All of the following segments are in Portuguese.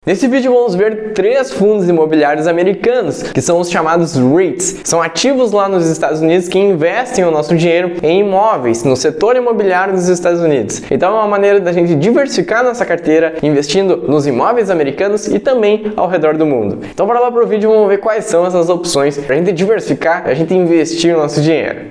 Nesse vídeo vamos ver 3 fundos imobiliários americanos, que são os chamados REITs. São ativos lá nos Estados Unidos que investem o nosso dinheiro em imóveis, no setor imobiliário dos Estados Unidos. Então é uma maneira da gente diversificar nossa carteira, investindo nos imóveis americanos e também ao redor do mundo. Então bora lá pro vídeo e vamos ver quais são essas opções para a gente diversificar, a gente investir o nosso dinheiro.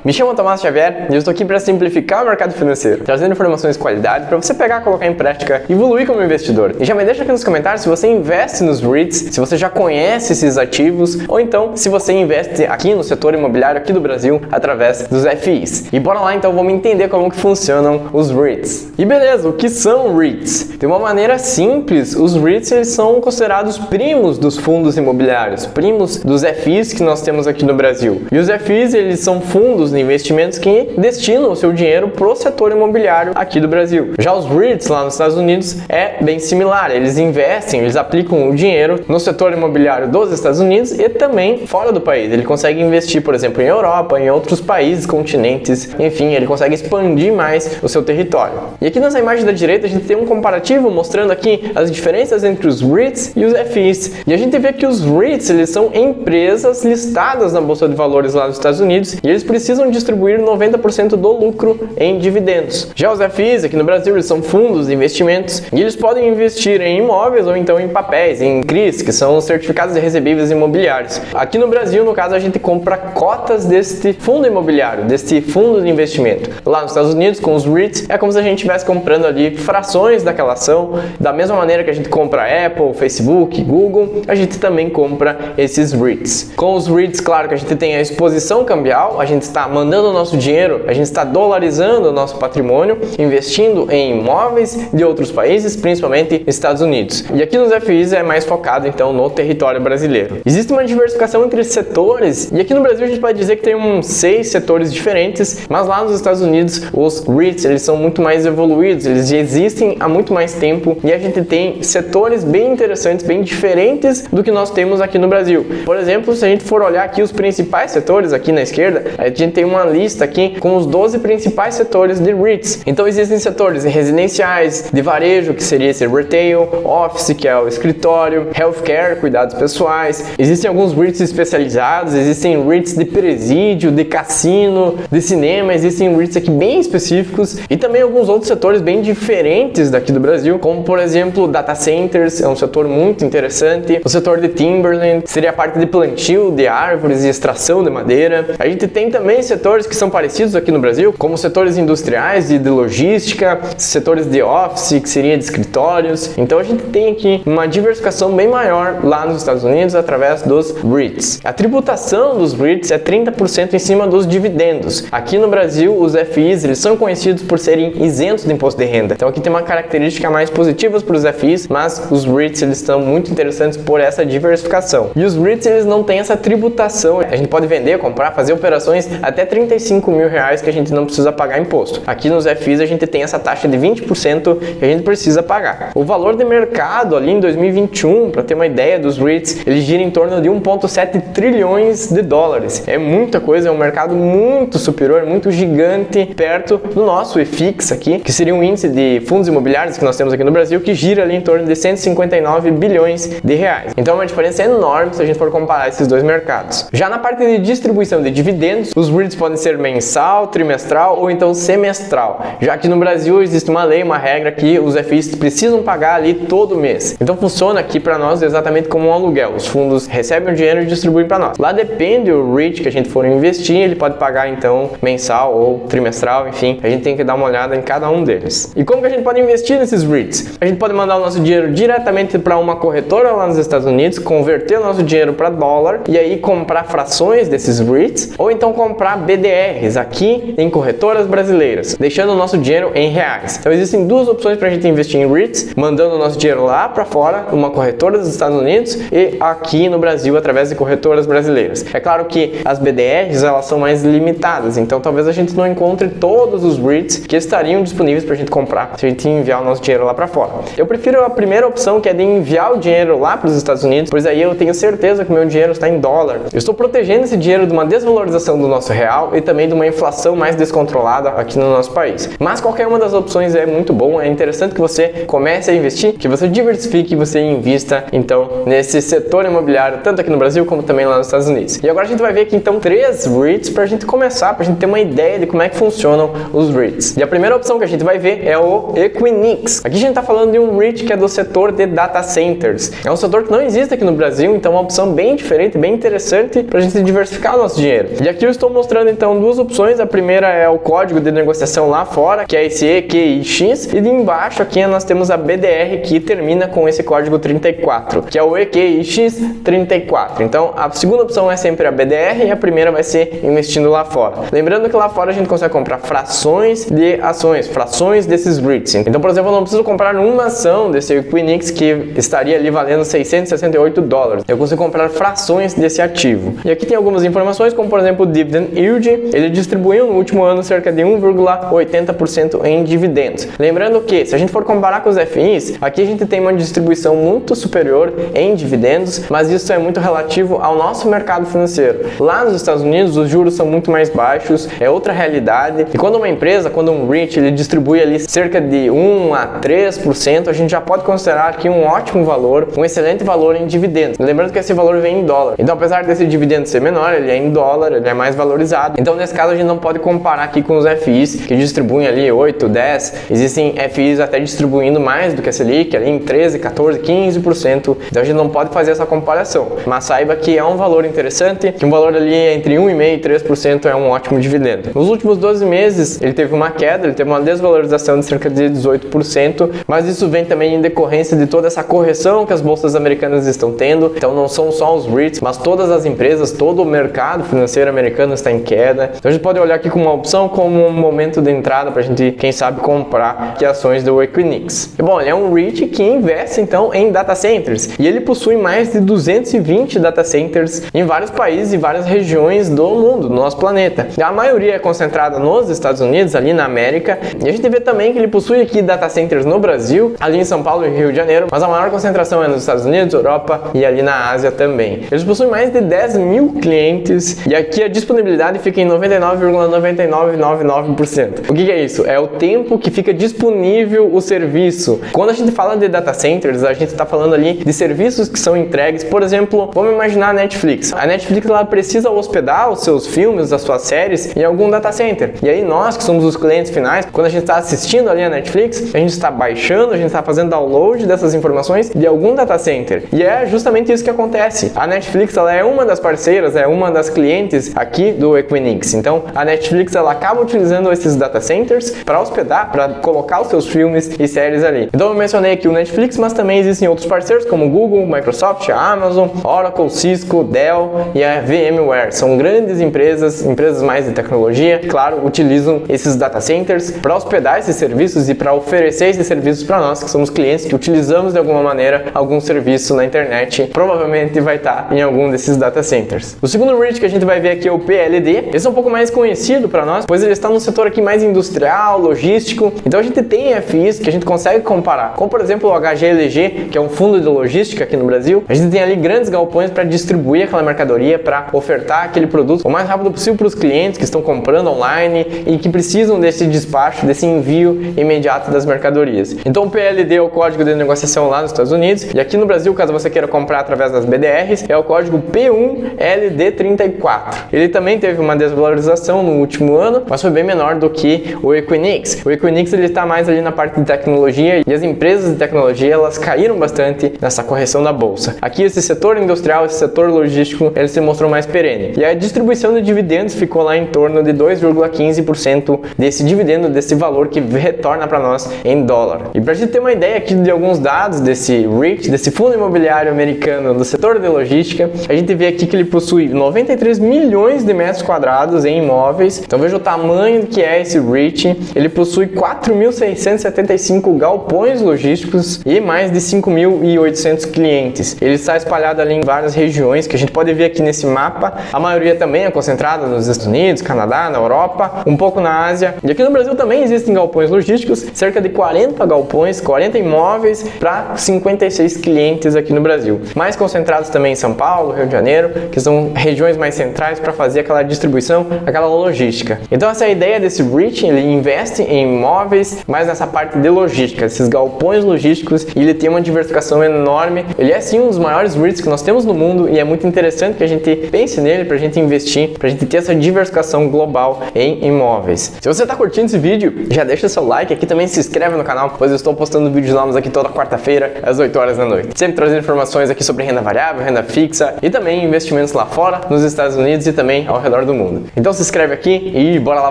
Me chamo Tomás Xavier e eu estou aqui para simplificar o mercado financeiro, trazendo informações de qualidade para você pegar, colocar em prática e evoluir como investidor. E já me deixa aqui nos comentários se você investe nos REITs, se você já conhece esses ativos, ou então se você investe aqui no setor imobiliário aqui do Brasil através dos FIs. E bora lá então, vamos entender como que funcionam os REITs. E beleza, o que são REITs? De uma maneira simples, os REITs eles são considerados primos dos fundos imobiliários, primos dos FIs que nós temos aqui no Brasil. E os FIs eles são fundos de investimentos que destinam o seu dinheiro para o setor imobiliário aqui do Brasil. Já os REITs lá nos Estados Unidos é bem similar, eles investem, eles aplicam o dinheiro no setor imobiliário dos Estados Unidos e também fora do país. Ele consegue investir, por exemplo, em Europa, em outros países, continentes, enfim, ele consegue expandir mais o seu território. E aqui nessa imagem da direita a gente tem um comparativo mostrando aqui as diferenças entre os REITs e os FIs. E a gente vê que os REITs eles são empresas listadas na Bolsa de Valores lá nos Estados Unidos e eles precisam distribuir 90% do lucro em dividendos. Já os FIs aqui no Brasil eles são fundos de investimentos e eles podem investir em imóveis ou então em papéis, em CRIs, que são os certificados de recebíveis imobiliários. Aqui no Brasil, no caso, a gente compra cotas deste fundo imobiliário, deste fundo de investimento. Lá nos Estados Unidos, com os REITs, é como se a gente estivesse comprando ali frações daquela ação, da mesma maneira que a gente compra Apple, Facebook, Google, a gente também compra esses REITs. Com os REITs, claro que a gente tem a exposição cambial, a gente está mandando o nosso dinheiro, a gente está dolarizando o nosso patrimônio, investindo em imóveis de outros países, principalmente Estados Unidos. E aqui nos FIs é mais focado então no território brasileiro. Existe uma diversificação entre setores e aqui no Brasil a gente pode dizer que tem uns 6 setores diferentes, mas lá nos Estados Unidos os REITs eles são muito mais evoluídos, eles já existem há muito mais tempo e a gente tem setores bem interessantes, bem diferentes do que nós temos aqui no Brasil. Por exemplo, se a gente for olhar aqui os principais setores aqui na esquerda, a gente tem uma lista aqui com os 12 principais setores de REITs. Então existem setores residenciais, de varejo, que seria esse retail, office, que é o escritório, healthcare, cuidados pessoais. Existem alguns REITs especializados, existem REITs de presídio, de cassino, de cinema, existem REITs aqui bem específicos e também alguns outros setores bem diferentes daqui do Brasil, como por exemplo data centers, é um setor muito interessante. O setor de timberland seria a parte de plantio de árvores e extração de madeira. A gente tem também setores que são parecidos aqui no Brasil, como setores industriais e de logística, setores de office, que seria de escritórios. Então a gente tem aqui uma diversificação bem maior lá nos Estados Unidos através dos REITs. A tributação dos REITs é 30% em cima dos dividendos. Aqui no Brasil, os FIs eles são conhecidos por serem isentos de imposto de renda. Então aqui tem uma característica mais positiva para os FIs, mas os REITs eles estão muito interessantes por essa diversificação. E os REITs eles não têm essa tributação. A gente pode vender, comprar, fazer operações até R$35 mil que a gente não precisa pagar imposto. Aqui nos FIs a gente tem essa taxa de 20% que a gente precisa pagar. O valor de mercado ali em 2021, para ter uma ideia dos REITs, ele gira em torno de 1,7 trilhões de dólares. É muita coisa, é um mercado muito superior, muito gigante, perto do nosso IFIX aqui, que seria um índice de fundos imobiliários que nós temos aqui no Brasil, que gira ali em torno de 159 bilhões de reais. Então é uma diferença enorme se a gente for comparar esses dois mercados. Já na parte de distribuição de dividendos, os REITs podem ser mensal, trimestral ou então semestral. Já que no Brasil existe uma lei, uma regra que os FIs precisam pagar ali todo mês. Então funciona aqui para nós exatamente como um aluguel. Os fundos recebem o dinheiro e distribuem para nós. Lá depende o REIT que a gente for investir, ele pode pagar então mensal ou trimestral, enfim. A gente tem que dar uma olhada em cada um deles. E como que a gente pode investir nesses REITs? A gente pode mandar o nosso dinheiro diretamente para uma corretora lá nos Estados Unidos, converter o nosso dinheiro para dólar e aí comprar frações desses REITs ou então comprar BDRs aqui em corretoras brasileiras, deixando o nosso dinheiro em reais. Então existem duas opções para a gente investir em REITs, mandando o nosso dinheiro lá para fora, uma corretora dos Estados Unidos e aqui no Brasil através de corretoras brasileiras. É claro que as BDRs elas são mais limitadas, então talvez a gente não encontre todos os REITs que estariam disponíveis para a gente comprar se a gente enviar o nosso dinheiro lá para fora. Eu prefiro a primeira opção, que é de enviar o dinheiro lá para os Estados Unidos, pois aí eu tenho certeza que o meu dinheiro está em dólar. Eu estou protegendo esse dinheiro de uma desvalorização do nosso real e também de uma inflação mais descontrolada aqui no nosso país. Mas qualquer uma das opções é muito bom, é interessante que você comece a investir, que você diversifique, que você invista então nesse setor imobiliário, tanto aqui no Brasil como também lá nos Estados Unidos. E agora a gente vai ver aqui então 3 REITs pra gente começar, pra gente ter uma ideia de como é que funcionam os REITs. E a primeira opção que a gente vai ver é o Equinix. Aqui a gente tá falando de um REIT que é do setor de data centers. É um setor que não existe aqui no Brasil, então é uma opção bem diferente, bem interessante pra gente diversificar o nosso dinheiro. E aqui eu estou mostrando então duas opções. A primeira é o código de negociação lá fora, que é esse EQIX, e de embaixo aqui nós temos a BDR, que termina com esse código 34, que é o EQIX 34. Então a segunda opção é sempre a BDR e a primeira vai ser investindo lá fora. Lembrando que lá fora a gente consegue comprar frações de ações, frações desses REITs. Então, por exemplo, eu não preciso comprar uma ação desse Equinix que estaria ali valendo $668. Eu consigo comprar frações desse ativo. E aqui tem algumas informações, como por exemplo o Dividend Yield. Ele distribuiu no último ano cerca de 1,80% em dividendos. Lembrando que, se a gente for comparar com os FIs, aqui a gente tem uma distribuição muito superior em dividendos, mas isso é muito relativo ao nosso mercado financeiro. Lá nos Estados Unidos, os juros são muito mais baixos, é outra realidade. E quando uma empresa, quando um REIT, ele distribui ali cerca de 1 a 3%, a gente já pode considerar aqui um ótimo valor, um excelente valor em dividendos. Lembrando que esse valor vem em dólar. Então, apesar desse dividendo ser menor, ele é em dólar, ele é mais valorizado. Então, nesse caso, a gente não pode comparar aqui com os FIs, que distribuem ali 8, 10. Existem FIs até distribuindo mais do que a Selic, ali em 13, 14, 15%. Então, a gente não pode fazer essa comparação. Mas saiba que é um valor interessante, que um valor ali entre 1,5% e 3% é um ótimo dividendo. Nos últimos 12 meses, ele teve uma queda, ele teve uma desvalorização de cerca de 18%, mas isso vem também em decorrência de toda essa correção que as bolsas americanas estão tendo. Então, não são só os REITs, mas todas as empresas, todo o mercado financeiro americano está em queda. Então, a gente pode olhar aqui como uma opção, como um momento de entrada para a gente, quem sabe, comprar aqui ações do Equinix. E, bom, ele é um REIT que investe, então, em data centers. E ele possui mais de 220 data centers em vários países e várias regiões do mundo, do nosso planeta. A maioria é concentrada nos Estados Unidos, ali na América. E a gente vê também que ele possui aqui data centers no Brasil, ali em São Paulo e Rio de Janeiro. Mas a maior concentração é nos Estados Unidos, Europa e ali na Ásia também. Eles possuem mais de 10 mil clientes e aqui a disponibilidade fica em 99,9999%. O que é isso? É o tempo que fica disponível o serviço. Quando a gente fala de data centers, a gente está falando ali de serviços que são entregues. Por exemplo, vamos imaginar a Netflix. A Netflix ela precisa hospedar os seus filmes, as suas séries em algum data center. E aí nós, que somos os clientes finais, quando a gente está assistindo ali a Netflix, a gente está baixando, a gente está fazendo download dessas informações de algum data center. E é justamente isso que acontece. A Netflix ela é uma das parceiras, é uma das clientes aqui do Equinix. Então, a Netflix ela acaba utilizando esses data centers para hospedar, para colocar os seus filmes e séries ali. Então, eu mencionei aqui o Netflix, mas também existem outros parceiros como Google, Microsoft, a Amazon, Oracle, Cisco, Dell e a VMware. São grandes empresas, empresas mais de tecnologia, claro, utilizam esses data centers para hospedar esses serviços e para oferecer esses serviços para nós, que somos clientes que utilizamos de alguma maneira algum serviço na internet. Provavelmente vai estar em algum desses data centers. O segundo REIT que a gente vai ver aqui é o PLD. Esse é um pouco mais conhecido para nós, pois ele está no setor aqui mais industrial, logístico. Então a gente tem FIs que a gente consegue comparar, como por exemplo o HGLG, que é um fundo de logística aqui no Brasil. A gente tem ali grandes galpões para distribuir aquela mercadoria, para ofertar aquele produto o mais rápido possível para os clientes que estão comprando online e que precisam desse despacho, desse envio imediato das mercadorias. Então o PLD é o código de negociação lá nos Estados Unidos, e aqui no Brasil, caso você queira comprar através das BDRs, é o código P1LD34. Ele também teve uma desvalorização no último ano, mas foi bem menor do que o Equinix. O Equinix ele está mais ali na parte de tecnologia, e as empresas de tecnologia elas caíram bastante nessa correção da bolsa. Aqui esse setor industrial, esse setor logístico, ele se mostrou mais perene. E a distribuição de dividendos ficou lá em torno de 2,15% desse dividendo, desse valor que retorna para nós em dólar. E para a gente ter uma ideia aqui de alguns dados desse REIT, desse fundo imobiliário americano do setor de logística, a gente vê aqui que ele possui 93 milhões de metros quadrados em imóveis. Então veja o tamanho que é esse REIT. Ele possui 4.675 galpões logísticos e mais de 5.800 clientes. Ele está espalhado ali em várias regiões que a gente pode ver aqui nesse mapa. A maioria também é concentrada nos Estados Unidos, Canadá, na Europa, um pouco na Ásia. E aqui no Brasil também existem galpões logísticos, cerca de 40 galpões, 40 imóveis para 56 clientes aqui no Brasil. Mais concentrados também em São Paulo, Rio de Janeiro, que são regiões mais centrais para fazer aquela distribuição, aquela logística. Então essa é a ideia desse REIT, ele investe em imóveis, mas nessa parte de logística, esses galpões logísticos, e ele tem uma diversificação enorme. Ele é sim um dos maiores REITs que nós temos no mundo e é muito interessante que a gente pense nele pra gente investir, pra gente ter essa diversificação global em imóveis. Se você tá curtindo esse vídeo, já deixa seu like aqui, também se inscreve no canal, pois eu estou postando vídeos novos aqui toda quarta-feira às 8 horas da noite. Sempre trazendo informações aqui sobre renda variável, renda fixa e também investimentos lá fora, nos Estados Unidos e também ao redor do mundo. Então se inscreve aqui e bora lá,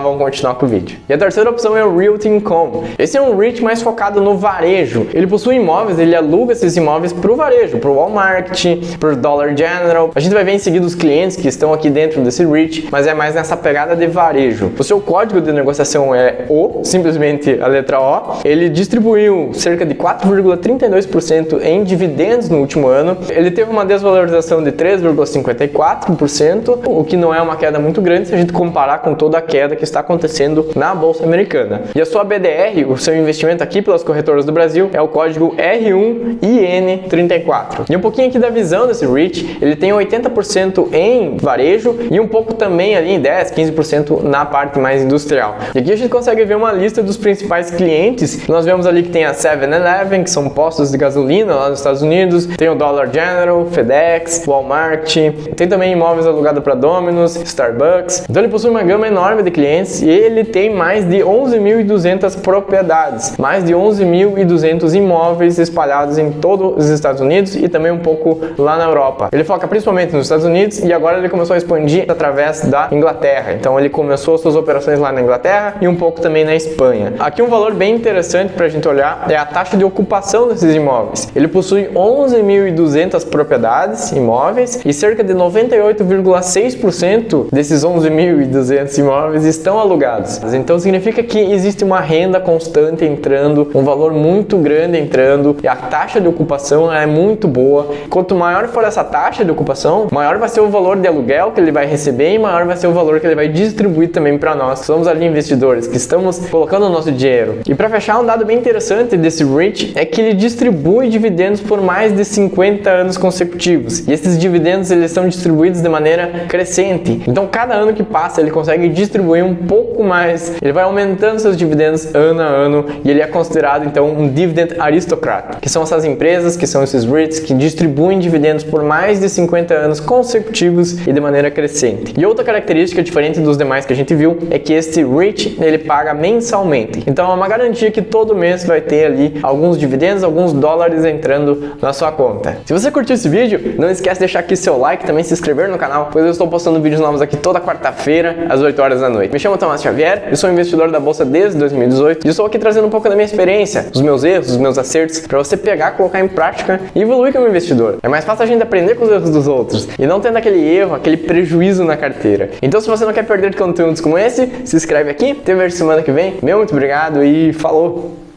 vamos continuar com o vídeo. E a terceira opção é o Realty Income. Esse é um REIT mais focado no varejo. Ele possui imóveis, ele aluga esses imóveis para o varejo, para o Walmart, para o Dollar General. A gente vai ver em seguida os clientes que estão aqui dentro desse REIT, mas é mais nessa pegada de varejo. O seu código de negociação é O, simplesmente a letra O. Ele distribuiu cerca de 4,32% em dividendos no último ano. Ele teve uma desvalorização de 3,54%, o que não é uma queda muito grande se a gente comparar com toda a queda que está acontecendo na Bolsa Americana. E a sua BDR, o seu investimento aqui pelas corretoras do Brasil, é o código R1IN34. E um pouquinho aqui da visão desse REIT, ele tem 80% em varejo e um pouco também ali em 10, 15% na parte mais industrial. E aqui a gente consegue ver uma lista dos principais clientes. Nós vemos ali que tem a 7-Eleven, que são postos de gasolina lá nos Estados Unidos, tem o Dollar General, FedEx, Walmart, tem também imóveis alugados para Domino's, Starbucks. Então ele possui uma gama enorme de clientes e ele tem mais de 11.200 propriedades, mais de 11.200 imóveis espalhados em todos os Estados Unidos e também um pouco lá na Europa. Ele foca principalmente nos Estados Unidos e agora ele começou a expandir através da Inglaterra. Então ele começou suas operações lá na Inglaterra e um pouco também na Espanha. Aqui um valor bem interessante para a gente olhar é a taxa de ocupação desses imóveis. Ele possui 11.200 propriedades imóveis e cerca de 98,6% desses 11.200 imóveis estão alugados. Então significa que existe uma renda constante entrando, um valor muito grande entrando e a taxa de ocupação é muito boa. Quanto maior for essa taxa de ocupação, maior vai ser o valor de aluguel que ele vai receber e maior vai ser o valor que ele vai distribuir também para nós, que somos ali investidores, que estamos colocando o nosso dinheiro. E para fechar, um dado bem interessante desse REIT é que ele distribui dividendos por mais de 50 anos consecutivos. E esses dividendos eles são distribuídos de maneira crescente. Então cada ano que passa ele consegue distribuir um pouco mais. Ele vai aumentando seus dividendos ano a ano e ele é considerado então um dividend aristocrat, que são essas empresas, que são esses REITs que distribuem dividendos por mais de 50 anos consecutivos e de maneira crescente. E outra característica diferente dos demais que a gente viu é que este REIT ele paga mensalmente. Então é uma garantia que todo mês vai ter ali alguns dividendos, alguns dólares entrando na sua conta. Se você curtiu esse vídeo, não esquece de deixar aqui seu like, também se inscrever no canal, pois eu estou postando vídeos novos aqui toda quarta-feira às 8 horas da noite. Me chamo Tomás Xavier, eu sou investidor da Bolsa desde 2018 e estou aqui trazendo um pouco da minha experiência, os meus erros, os meus acertos, para você pegar, colocar em prática e evoluir como investidor. É mais fácil a gente aprender com os erros dos outros e não tendo aquele erro, aquele prejuízo na carteira. Então se você não quer perder conteúdos como esse, se inscreve aqui, te vejo semana que vem. Meu muito obrigado e falou!